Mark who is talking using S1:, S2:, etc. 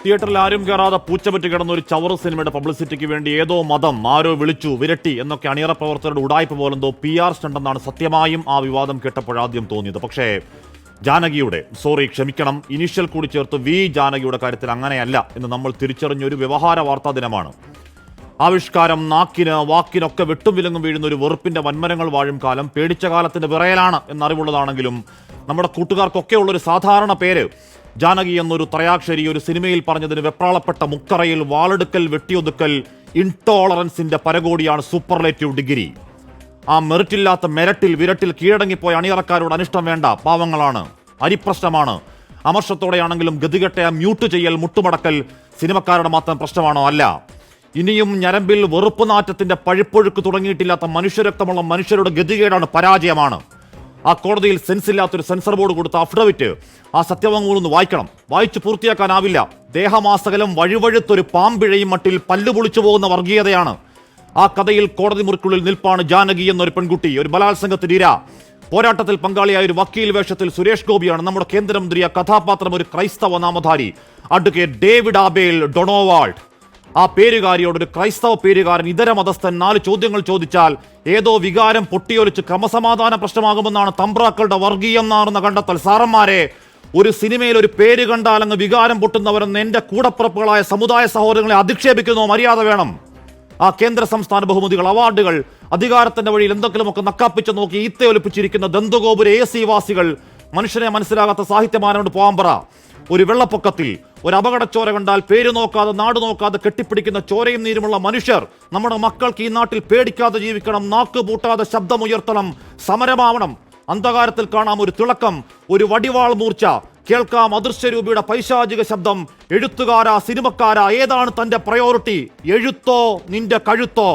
S1: തിയേറ്ററിൽ ആരും കയറാതെ പൂച്ചപറ്റി കിടന്ന ഒരു ചവറ് സിനിമയുടെ പബ്ലിസിറ്റിക്ക് വേണ്ടി ഏതോ മതം ആരോ വിളിച്ചു വിരട്ടി എന്നൊക്കെ അണിയറ പ്രവർത്തകരുടെ ഉടായ്പ പോലെന്തോ PR സ്റ്റണ്ടെന്നാണ് സത്യമായും ആ വിവാദം കേട്ടപ്പോഴാദ്യം തോന്നിയത്. പക്ഷേ ജാനകിയുടെ ക്ഷമിക്കണം, ഇനീഷ്യൽ കൂടി ചേർത്ത് ജാനകിയുടെ കാര്യത്തിൽ അങ്ങനെയല്ല എന്ന് നമ്മൾ തിരിച്ചറിഞ്ഞൊരു വ്യവഹാര വാർത്താ ദിനമാണ്. ആവിഷ്കാരം നാക്കിന് വാക്കിനൊക്കെ വെട്ടും വിലങ്ങും വീഴുന്ന ഒരു വെറുപ്പിന്റെ വൻമരങ്ങൾ വാഴും കാലം പേടിച്ച കാലത്തിന്റെ വിറയലാണ് എന്നറിവുള്ളതാണെങ്കിലും നമ്മുടെ കൂട്ടുകാർക്കൊക്കെ ഉള്ളൊരു സാധാരണ പേര് ജാനകി എന്നൊരു ത്രയാക്ഷരി ഒരു സിനിമയിൽ പറഞ്ഞതിന് വെപ്രാളപ്പെട്ട മുക്കറയിൽ വാളെടുക്കൽ വെട്ടിയൊതുക്കൽ ഇൻടോളറൻസിന്റെ പരകോടിയാണ് സൂപ്പർലേറ്റീവ് ഡിഗ്രി. ആ മെറിറ്റില്ലാത്ത മെരട്ടിൽ വിരട്ടിൽ കീഴടങ്ങിപ്പോയ അണിയറക്കാരോട് അനിഷ്ടം വേണ്ട, പാവങ്ങളാണ്, അരിപ്രശ്നമാണ്. അമർഷത്തോടെയാണെങ്കിലും ഗതികെട്ട മ്യൂട്ട് ചെയ്യൽ മുട്ടുമടക്കൽ സിനിമക്കാരുടെ മാത്രം പ്രശ്നമാണോ? അല്ല. ഇനിയും ഞരമ്പിൽ വെറുപ്പ് നാറ്റത്തിന്റെ പഴുപ്പൊഴുക്ക് തുടങ്ങിയിട്ടില്ലാത്ത മനുഷ്യരക്തമുള്ള മനുഷ്യരുടെ ഗതികേടാണ്, പരാജയമാണ്. ആ കോടതിയിൽ സെൻസില്ലാത്തൊരു സെൻസർ ബോർഡ് കൊടുത്ത അഫിഡവിറ്റ്, ആ സത്യവാങ്മൂലം ഒന്ന് വായിക്കണം. വായിച്ചു പൂർത്തിയാക്കാനാവില്ല. ദേഹമാസകലം വഴുവഴുത്തൊരു പാമ്പിഴയും മട്ടിൽ പല്ലു പൊളിച്ചു പോകുന്ന വർഗീയതയാണ്. ആ കഥയിൽ കോടതി മുറിക്കുള്ളിൽ നിൽപ്പാണ് ജാനകി എന്നൊരു പെൺകുട്ടി, ഒരു ബലാത്സംഗത്തിന് ഇര. പോരാട്ടത്തിൽ പങ്കാളിയായ ഒരു വക്കീൽ വേഷത്തിൽ സുരേഷ് ഗോപിയാണ് നമ്മുടെ കേന്ദ്രമന്ത്രി. ആ കഥാപാത്രം ഒരു ക്രൈസ്തവ നാമധാരി അഡ്വക്കേറ്റ് ഡേവിഡ് ആബേൽ ഡൊണോവാൾഡ്. ആ പേരുകാരിയോട് ഒരു ക്രൈസ്തവ പേരുകാരൻ ഇതര മതസ്ഥൻ 4 ചോദ്യങ്ങൾ ചോദിച്ചാൽ ഏതോ വികാരം പൊട്ടിയൊലിച്ച് ക്രമസമാധാന പ്രശ്നമാകുമെന്നാണ് തമ്പ്രാക്കളുടെ വർഗീയം നാറുന്ന കണ്ടെത്തൽ. സാറന്മാരെ, ഒരു സിനിമയിൽ ഒരു പേര് കണ്ടാൽ അങ്ങ് വികാരം പൊട്ടുന്നവരെന്ന് എന്റെ കൂടപ്പുറപ്പുകളായ സമുദായ സഹോദരങ്ങളെ അധിക്ഷേപിക്കുന്നോ? മര്യാദ വേണം. ആ കേന്ദ്ര സംസ്ഥാന ബഹുമതികൾ, അവാർഡുകൾ, അധികാരത്തിന്റെ വഴിയിൽ എന്തെങ്കിലുമൊക്കെ നക്കാപ്പിച്ച് നോക്കി ഈത്തയൊലിപ്പിച്ചിരിക്കുന്ന ദന്തഗോപുര AC വാസികൾ, മനുഷ്യനെ മനസ്സിലാകാത്ത സാഹിത്യമാനോട് പോകാൻ പറ. ഒരു വെള്ളപ്പൊക്കത്തിൽ ഒരു അപകടച്ചോര കണ്ടാൽ പേര് നോക്കാതെ നാട് നോക്കാതെ കെട്ടിപ്പിടിക്കുന്ന ചോരയും നീരുമുള്ള മനുഷ്യർ, നമ്മുടെ മക്കൾക്ക് ഈ നാട്ടിൽ പേടിക്കാതെ ജീവിക്കണം, നാക്ക് പൂട്ടാതെ ശബ്ദമുയർത്തണം, സമരമാവണം. അന്ധകാരത്തിൽ കാണാം ഒരു തിളക്കം, ഒരു വടിവാൾ മൂർച്ച, കേൾക്കാം അദൃശ്യരൂപിയുടെ പൈശാചിക ശബ്ദം. എഴുത്തുകാരാ, സിനിമക്കാരാ, ഏതാണ് തന്റെ പ്രയോറിറ്റി? എഴുത്തോ നിന്റെ കഴുത്തോ?